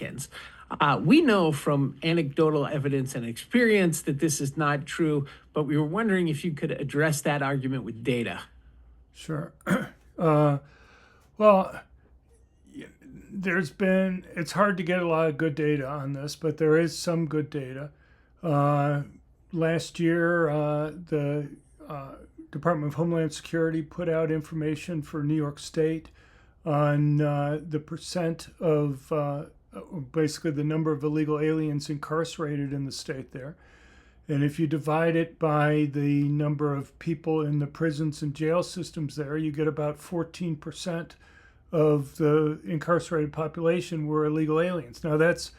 Americans. We know from anecdotal evidence and experience that this is not true, but we were wondering if you could address that argument with data. Sure. Uh, well, it's hard to get a lot of good data on this, but there is some good data. Uh, Last year, the Department of Homeland Security put out information for New York State on the percent of basically the number of illegal aliens incarcerated in the state there. And if you divide it by the number of people in the prisons and jail systems there, you get about 14% of the incarcerated population were illegal aliens. Now that's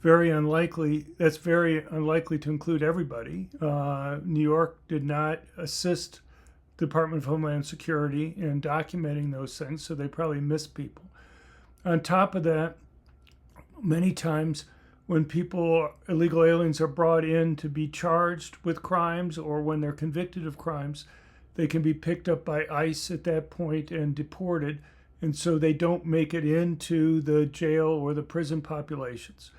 very unlikely. That's very unlikely to include everybody. New York did not assist the Department of Homeland Security in documenting those things, so they probably missed people. On top of that, many times when illegal aliens are brought in to be charged with crimes or when they're convicted of crimes, they can be picked up by ICE at that point and deported. And so they don't make it into the jail or the prison populations.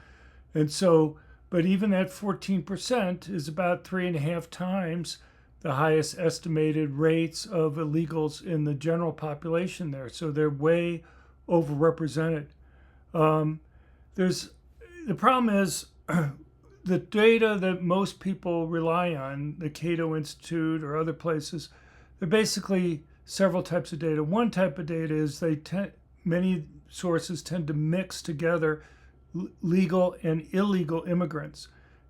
And so, but even that 14% is about 3.5 times the highest estimated rates of illegals in the general population there. So they're way overrepresented. The problem is the data that most people rely on, the Cato Institute or other places, they're basically several types of data. One type of data is many sources tend to mix together legal and illegal immigrants.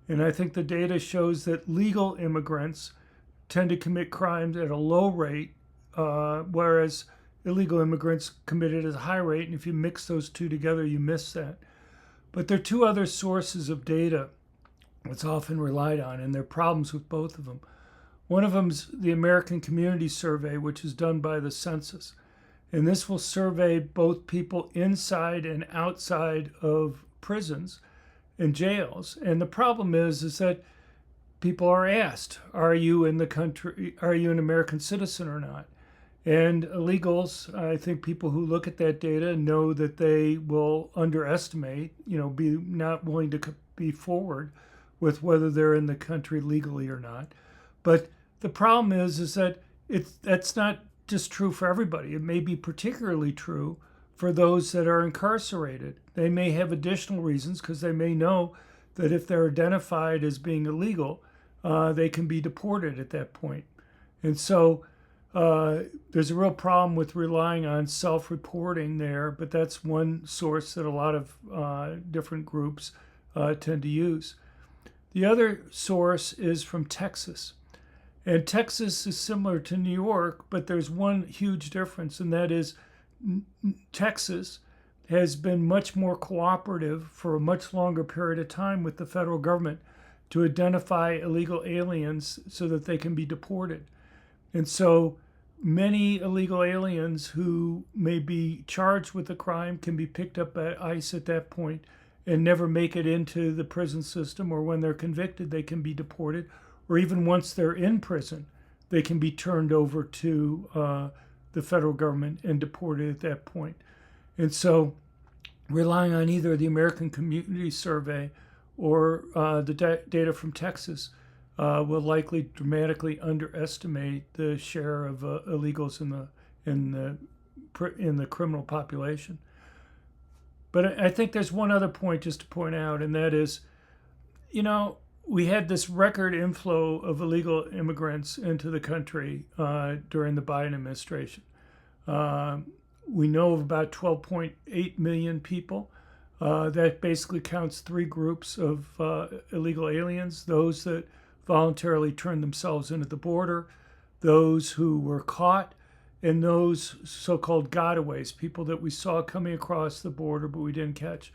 And I think the data shows that legal immigrants tend to commit crimes at a low rate, whereas illegal immigrants commit it at a high rate. And if you mix those two together, you miss that. But there are two other sources of data that's often relied on, and there are problems with both of them. One of them is the American Community Survey, which is done by the census. And this will survey both people inside and outside of prisons and jails. And the problem is that people are asked, are you in the country, are you an American citizen or not? And illegals, I think people who look at that data know that they will underestimate, be not willing to be forward with whether they're in the country legally or not. But the problem is that that's not just true for everybody. It may be particularly true for those that are incarcerated. They may have additional reasons because they may know that if they're identified as being illegal, they can be deported at that point. And so there's a real problem with relying on self-reporting there, but that's one source that a lot of different groups tend to use. The other source is from Texas. And Texas is similar to New York, but there's one huge difference, and that is Texas has been much more cooperative for a much longer period of time with the federal government to identify illegal aliens so that they can be deported. And so many illegal aliens who may be charged with a crime can be picked up by ICE at that point and never make it into the prison system, or when they're convicted, they can be deported, or even once they're in prison, they can be turned over to the federal government and deported at that point. And so relying on either the American Community Survey or the data from Texas will likely dramatically underestimate the share of illegals in the criminal population. But I think there's one other point just to point out, and that is, we had this record inflow of illegal immigrants into the country during the Biden administration. We know of about 12.8 million people. That basically counts three groups of illegal aliens: those that voluntarily turned themselves into the border, those who were caught, and those so-called gotaways, people that we saw coming across the border but we didn't catch.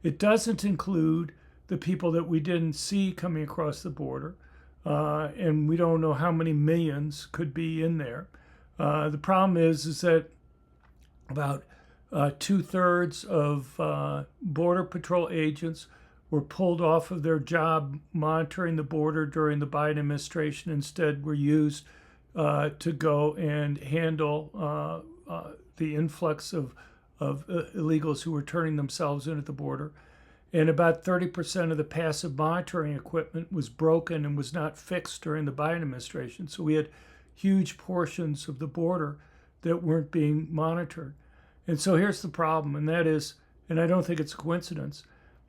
It doesn't include the people that we didn't see coming across the border, and we don't know how many millions could be in there. The problem is that about 2/3 of Border Patrol agents were pulled off of their job monitoring the border during the Biden administration. Instead, were used to go and handle the influx of illegals who were turning themselves in at the border. and about 30% of the passive monitoring equipment was broken and was not fixed during the Biden administration. So we had huge portions of the border that weren't being monitored. And so here's the problem, and that is, and I don't think it's a coincidence,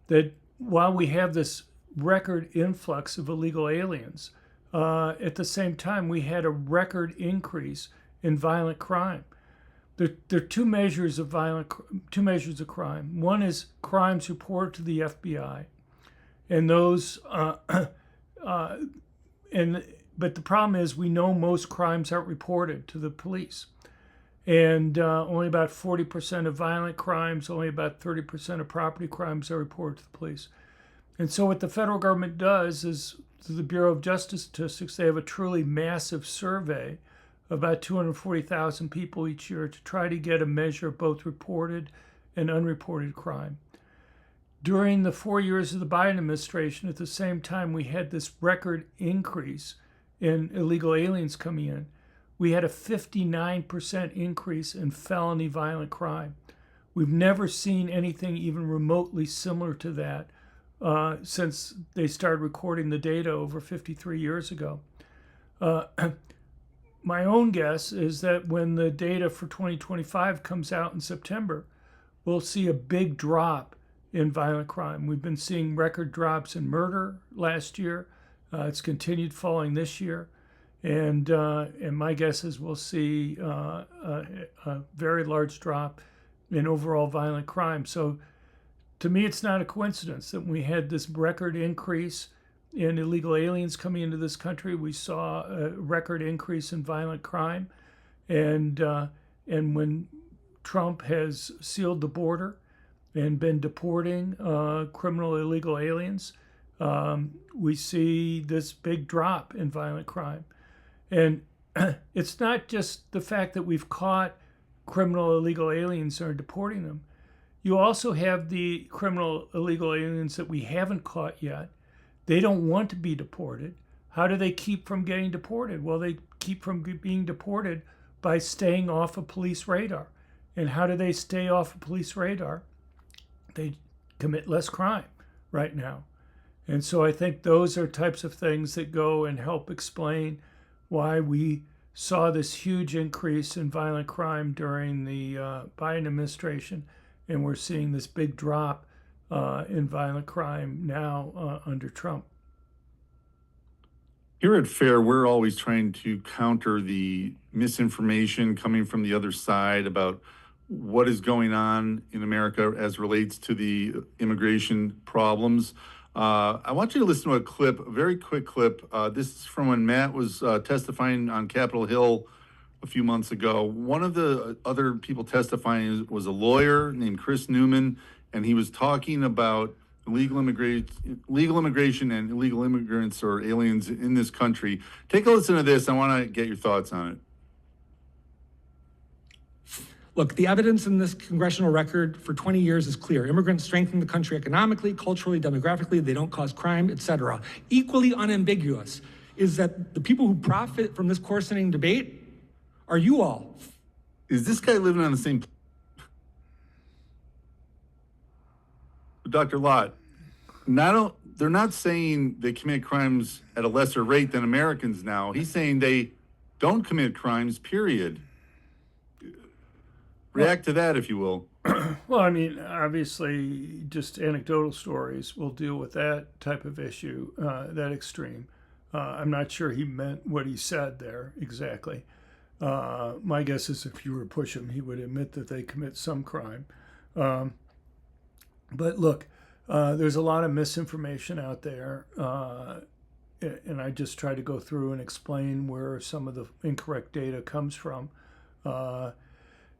that while we have this record influx of illegal aliens, at the same time we had a record increase in violent crime. There are two measures of crime. One is crimes reported to the FBI, and those, but the problem is we know most crimes aren't reported to the police, and only about 40% of violent crimes, only about 30% of property crimes are reported to the police. And so what the federal government does is, through the Bureau of Justice Statistics, they have a truly massive survey about 240,000 people each year to try to get a measure of both reported and unreported crime. During the 4 years of the Biden administration, at the same time we had this record increase in illegal aliens coming in, we had a 59% increase in felony violent crime. We've never seen anything even remotely similar to that since they started recording the data over 53 years ago. My own guess is that when the data for 2025 comes out in September, we'll see a big drop in violent crime. We've been seeing record drops in murder last year. It's continued falling this year. And my guess is we'll see a very large drop in overall violent crime. So to me, it's not a coincidence that we had this record increase in illegal aliens coming into this country. We saw a record increase in violent crime. And when Trump has sealed the border and been deporting criminal illegal aliens, we see this big drop in violent crime. And it's not just the fact that we've caught criminal illegal aliens and are deporting them. You also have the criminal illegal aliens that we haven't caught yet. They don't want to be deported. How do they keep from getting deported? Well, they keep from being deported by staying off of police radar. And how do they stay off of police radar? They commit less crime right now. And so I think those are types of things that go and help explain why we saw this huge increase in violent crime during the Biden administration, and we're seeing this big drop in violent crime now under Trump. Here at FAIR, we're always trying to counter the misinformation coming from the other side about what is going on in America as relates to the immigration problems. I want you to listen to a clip, a very quick clip. This is from when Matt was testifying on Capitol Hill a few months ago. One of the other people testifying was a lawyer named Chris Newman, and he was talking about legal immigration and illegal immigrants or aliens in this country. Take a listen to this. I want to get your thoughts on it. Look, the evidence in this congressional record for 20 years is clear. Immigrants strengthen the country economically, culturally, demographically. They don't cause crime, etc. Equally unambiguous is that the people who profit from this coarsening debate are you all. Is this guy living on the same? Dr. Lott, they're not saying they commit crimes at a lesser rate than Americans now. He's saying they don't commit crimes, period. React to that, if you will. Well, I mean, obviously, just anecdotal stories will deal with that type of issue, that extreme. I'm not sure he meant what he said there exactly. My guess is if you were to push him, he would admit that they commit some crime. But look, there's a lot of misinformation out there, and I just try to go through and explain where some of the incorrect data comes from.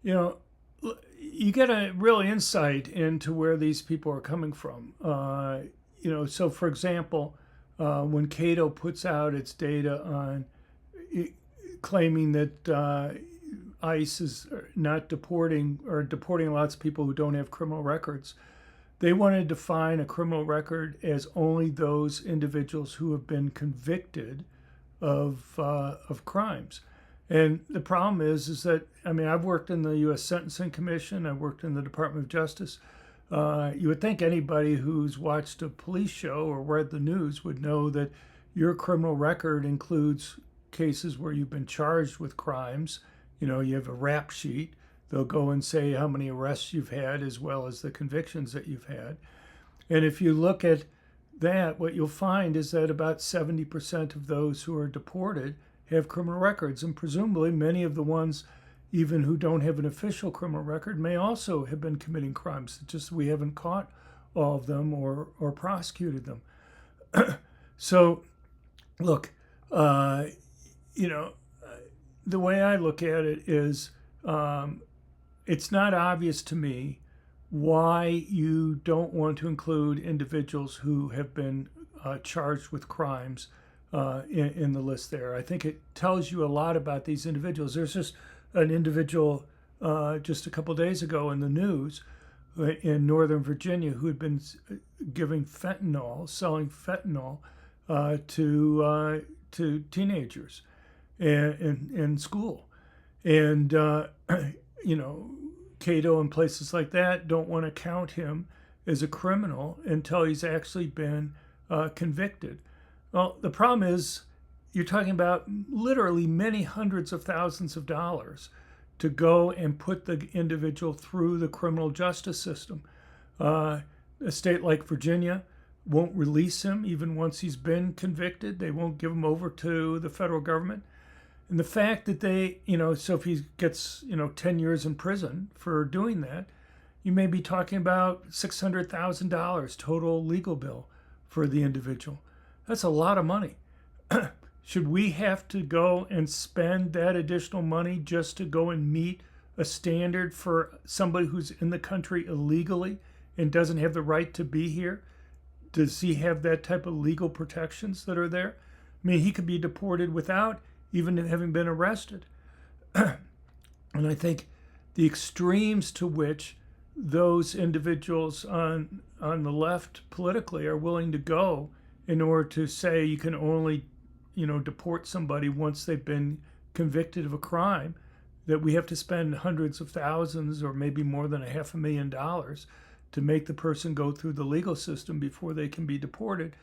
You get a real insight into where these people are coming from. So for example, when Cato puts out its data on claiming that ICE is not deporting or deporting lots of people who don't have criminal records, they want to define a criminal record as only those individuals who have been convicted of crimes. And the problem is that, I mean, I've worked in the U.S. Sentencing Commission, I've worked in the Department of Justice. You would think anybody who's watched a police show or read the news would know that your criminal record includes cases where you've been charged with crimes. You know, you have a rap sheet. They'll go and say how many arrests you've had as well as the convictions that you've had. And if you look at that, what you'll find is that about 70% of those who are deported have criminal records. And presumably many of the ones even who don't have an official criminal record may also have been committing crimes. It's just we haven't caught all of them or prosecuted them. So, look, you know, the way I look at it is it's not obvious to me why you don't want to include individuals who have been charged with crimes in the list there. I think it tells you a lot about these individuals. There's just an individual just a couple days ago in the news in Northern Virginia who had been giving fentanyl, selling fentanyl to teenagers in school. And, you know, Cato and places like that don't want to count him as a criminal until he's actually been convicted. Well, the problem is you're talking about literally many hundreds of thousands of dollars to go and put the individual through the criminal justice system. A state like Virginia won't release him even once he's been convicted. They won't give him over to the federal government. And the fact that they, you know, so if he gets, 10 years in prison for doing that, you may be talking about $600,000 total legal bill for the individual. That's a lot of money. Should we have to go and spend that additional money just to go and meet a standard for somebody who's in the country illegally and doesn't have the right to be here? Does he have that type of legal protections that are there? I mean, he could be deported without even having been arrested. And I think the extremes to which those individuals on the left politically are willing to go in order to say you can only deport somebody once they've been convicted of a crime, that we have to spend hundreds of thousands or maybe more than $500,000 to make the person go through the legal system before they can be deported,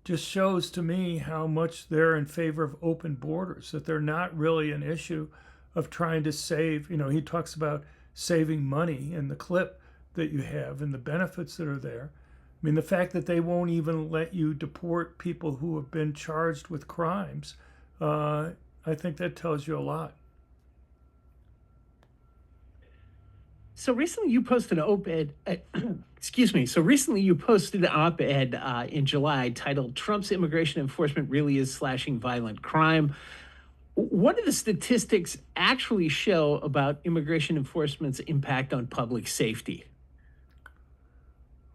just shows to me how much they're in favor of open borders, that they're not really an issue of trying to save. He talks about saving money in the clip that you have and the benefits that are there. I mean, the fact that they won't even let you deport people who have been charged with crimes, I think that tells you a lot. So recently you posted an op-ed, excuse me. So recently you posted an op-ed in July titled "Trump's Immigration Enforcement Really is Slashing Violent Crime." What do the statistics actually show about immigration enforcement's impact on public safety?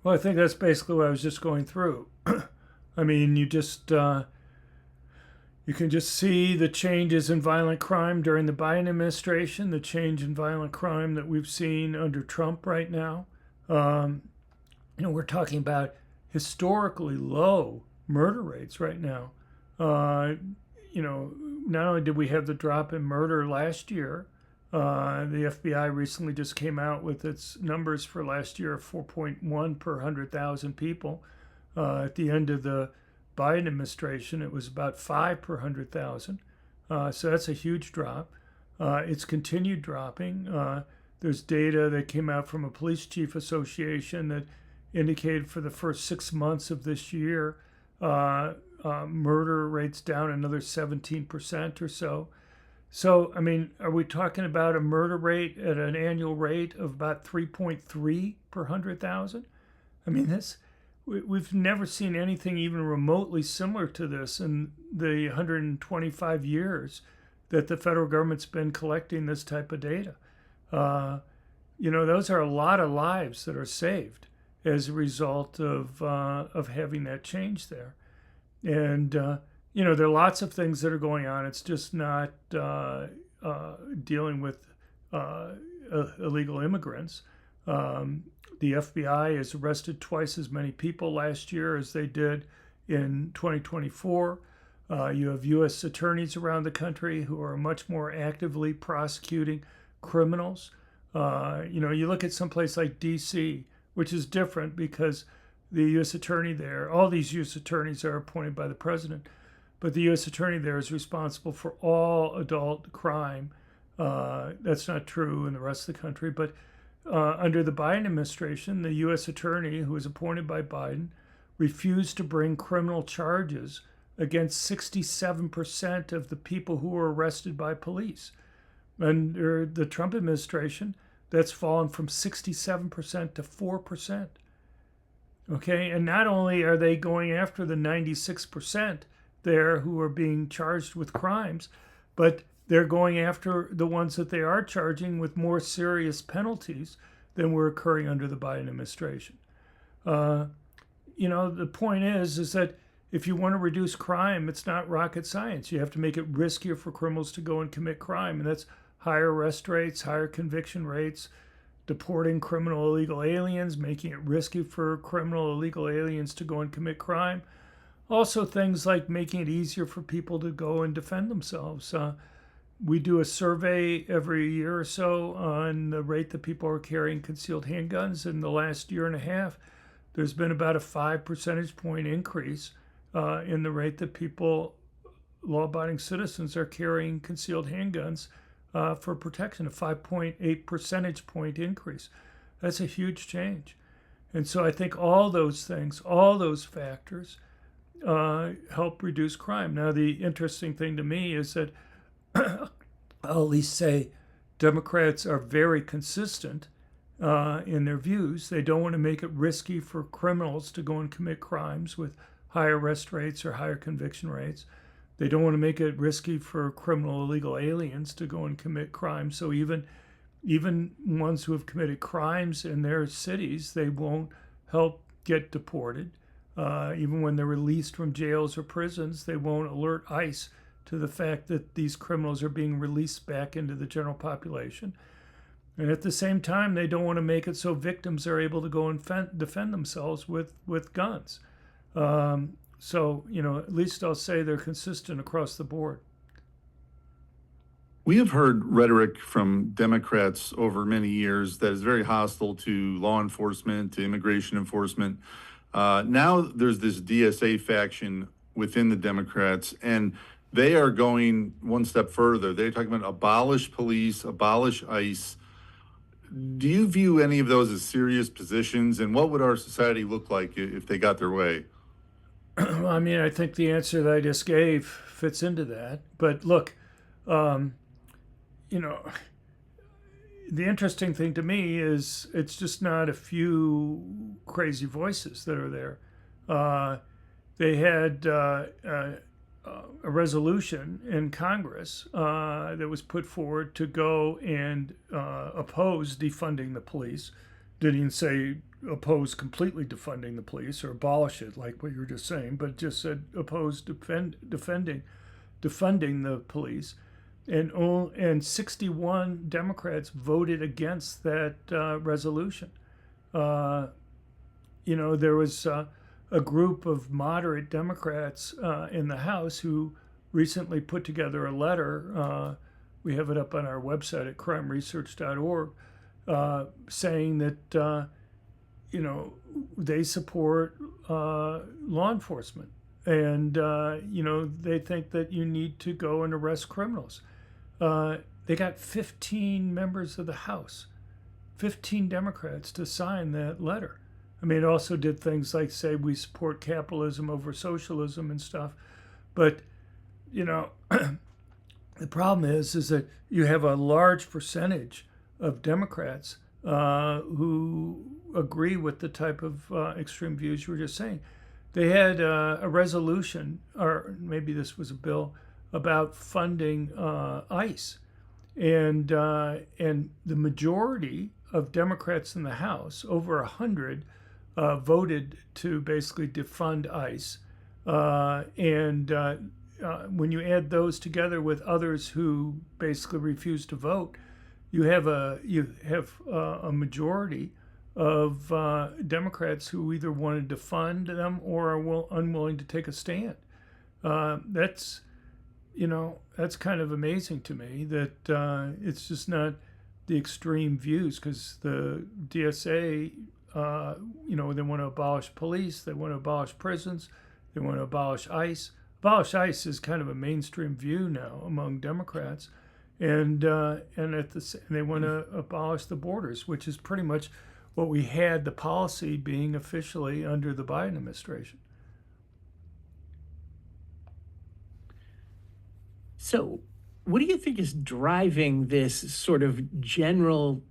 Well, I think that's basically what I was just going through. I mean, you can just see the changes in violent crime during the Biden administration, the change in violent crime that we've seen under Trump right now. We're talking about historically low murder rates right now. Not only did we have the drop in murder last year, the FBI recently just came out with its numbers for last year of 4.1 per 100,000 people. At the end of the Biden administration, it was about 5 per 100,000. So that's a huge drop. It's continued dropping. There's data that came out from a police chief association that indicated for the first 6 months of this year, murder rates down another 17% or so. So, I mean, are we talking about a murder rate at an annual rate of about 3.3 per 100,000? I mean, we've never seen anything even remotely similar to this in the 125 years that the federal government's been collecting this type of data. Those are a lot of lives that are saved as a result of having that change there. And, there are lots of things that are going on. It's just not dealing with illegal immigrants. The FBI has arrested twice as many people last year as they did in 2024. You have U.S. attorneys around the country who are much more actively prosecuting criminals. You look at someplace like D.C., which is different because the U.S. attorney there, all these U.S. attorneys are appointed by the president, but the U.S. attorney there is responsible for all adult crime. That's not true in the rest of the country, but under the Biden administration, the U.S. attorney, who was appointed by Biden, refused to bring criminal charges against 67% of the people who were arrested by police. Under the Trump administration, that's fallen from 67% to 4%. Okay, and not only are they going after the 96% there who are being charged with crimes, but they're going after the ones that they are charging with more serious penalties than were occurring under the Biden administration. The point is that if you want to reduce crime, it's not rocket science. You have to make it riskier for criminals to go and commit crime, and that's higher arrest rates, higher conviction rates, deporting criminal illegal aliens, making it risky for criminal illegal aliens to go and commit crime. Also, things like making it easier for people to go and defend themselves. We do a survey every year or so on the rate that people are carrying concealed handguns. In the last year and a half, there's been about a 5 percentage point increase in the rate that people, law-abiding citizens, are carrying concealed handguns for protection, a 5.8 percentage point increase. That's a huge change. And so I think all those things, all those factors help reduce crime. Now, the interesting thing to me is that I'll at least say Democrats are very consistent in their views. They don't want to make it risky for criminals to go and commit crimes with higher arrest rates or higher conviction rates. They don't want to make it risky for criminal illegal aliens to go and commit crimes. So even ones who have committed crimes in their cities, they won't help get deported. Even when they're released from jails or prisons, they won't alert ICE to the fact that these criminals are being released back into the general population. And at the same time, they don't want to make it so victims are able to go and defend themselves with guns. So, at least I'll say they're consistent across the board. We have heard rhetoric from Democrats over many years that is very hostile to law enforcement, to immigration enforcement. Now there's this DSA faction within the Democrats, and they are going one step further. They're talking about abolish police, abolish ICE. Do you view any of those as serious positions, and what would our society look like if they got their way? I mean, I think the answer that I just gave fits into that. But look, the interesting thing to me is it's just not a few crazy voices that are there. They had a resolution in Congress that was put forward to go and oppose defunding the police. Didn't even say oppose completely defunding the police or abolish it, like what you were just saying, but just said oppose defunding the police. And 61 Democrats voted against that resolution. There was a group of moderate Democrats in the House who recently put together a letter. We have it up on our website at crimeresearch.org, saying that they support law enforcement, and they think that you need to go and arrest criminals. They got 15 members of the House, 15 Democrats to sign that letter. I mean, it also did things like say we support capitalism over socialism and stuff. But, the problem is that you have a large percentage of Democrats who agree with the type of extreme views you were just saying. They had a resolution, or maybe this was a bill, about funding ICE. And the majority of Democrats in the House, over 100, voted to basically defund ICE. When you add those together with others who basically refused to vote, you have a majority of Democrats who either wanted to fund them or are unwilling to take a stand. That's kind of amazing to me that it's just not the extreme views, because the DSA they want to abolish police, they want to abolish prisons, they want to abolish ICE. Abolish ICE is kind of a mainstream view now among Democrats, and they want to abolish the borders, which is pretty much what we had the policy being officially under the Biden administration. So, what do you think is driving this sort of general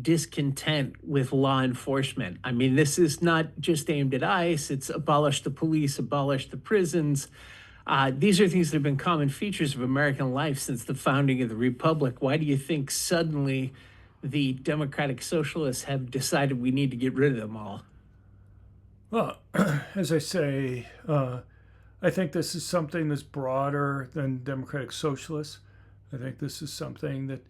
discontent with law enforcement? I mean, this is not just aimed at ICE, it's abolish the police, abolish the prisons. These are things that have been common features of American life since the founding of the Republic. Why do you think suddenly the Democratic Socialists have decided we need to get rid of them all? Well, as I say, I think this is something that's broader than Democratic Socialists. I think this is something that,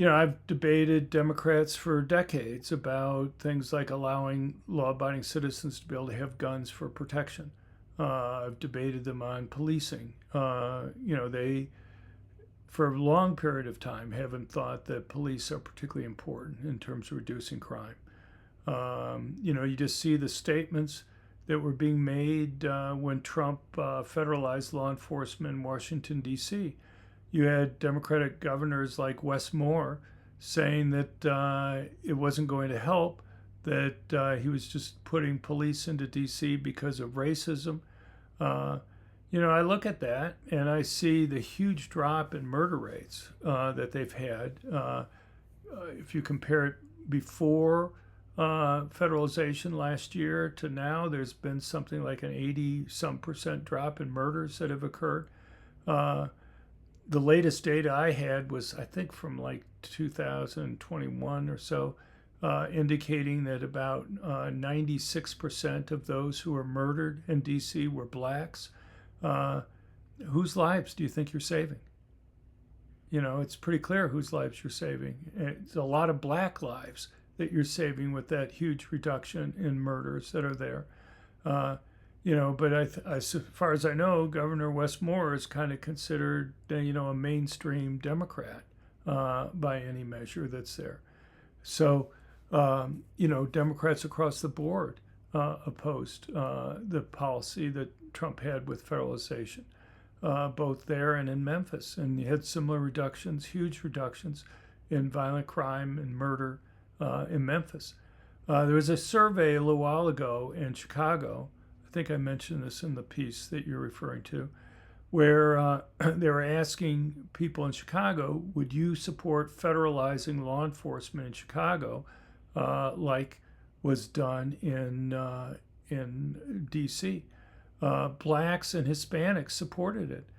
I've debated Democrats for decades about things like allowing law-abiding citizens to be able to have guns for protection. I've debated them on policing. They, for a long period of time, haven't thought that police are particularly important in terms of reducing crime. You just see the statements that were being made when Trump federalized law enforcement in Washington, D.C. You had Democratic governors like Wes Moore saying that it wasn't going to help, that he was just putting police into D.C. because of racism. I look at that and I see the huge drop in murder rates that they've had. If you compare it before federalization last year to now, there's been something like an 80% drop in murders that have occurred. The latest data I had was, I think, from like 2021 or so, indicating that about 96% of those who were murdered in DC were blacks. Whose lives do you think you're saving? It's pretty clear whose lives you're saving. It's a lot of black lives that you're saving with that huge reduction in murders that are there. But as far as I know, Governor Wes Moore is kind of considered, a mainstream Democrat by any measure that's there. So, Democrats across the board opposed the policy that Trump had with federalization, both there and in Memphis. And you had similar reductions, huge reductions in violent crime and murder in Memphis. There was a survey a little while ago in Chicago, I think I mentioned this in the piece that you're referring to, where they were asking people in Chicago, would you support federalizing law enforcement in Chicago like was done in D.C.? Blacks and Hispanics supported it.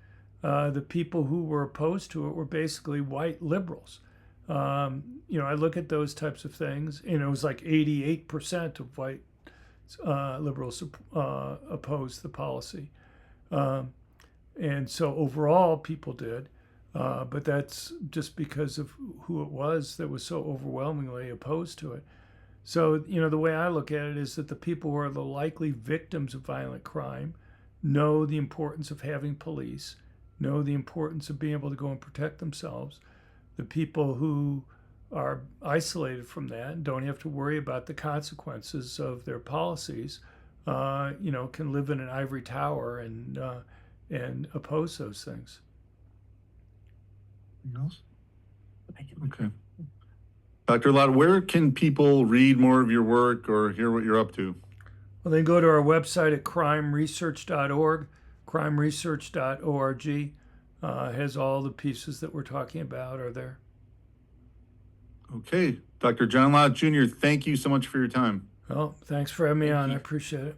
The people who were opposed to it were basically white liberals. I look at those types of things, and it was like 88% of white liberals opposed the policy. And so overall, people did. But that's just because of who it was that was so overwhelmingly opposed to it. So, the way I look at it is that the people who are the likely victims of violent crime know the importance of having police, know the importance of being able to go and protect themselves. The people who are isolated from that and don't have to worry about the consequences of their policies, can live in an ivory tower and oppose those things. Anything else? Okay. Dr. Lott, where can people read more of your work or hear what you're up to? Well, they go to our website at crimeresearch.org. Crimeresearch.org has all the pieces that we're talking about are there. Okay. Dr. John Lott, Jr., thank you so much for your time. Well, thanks for having me on. you. I appreciate it.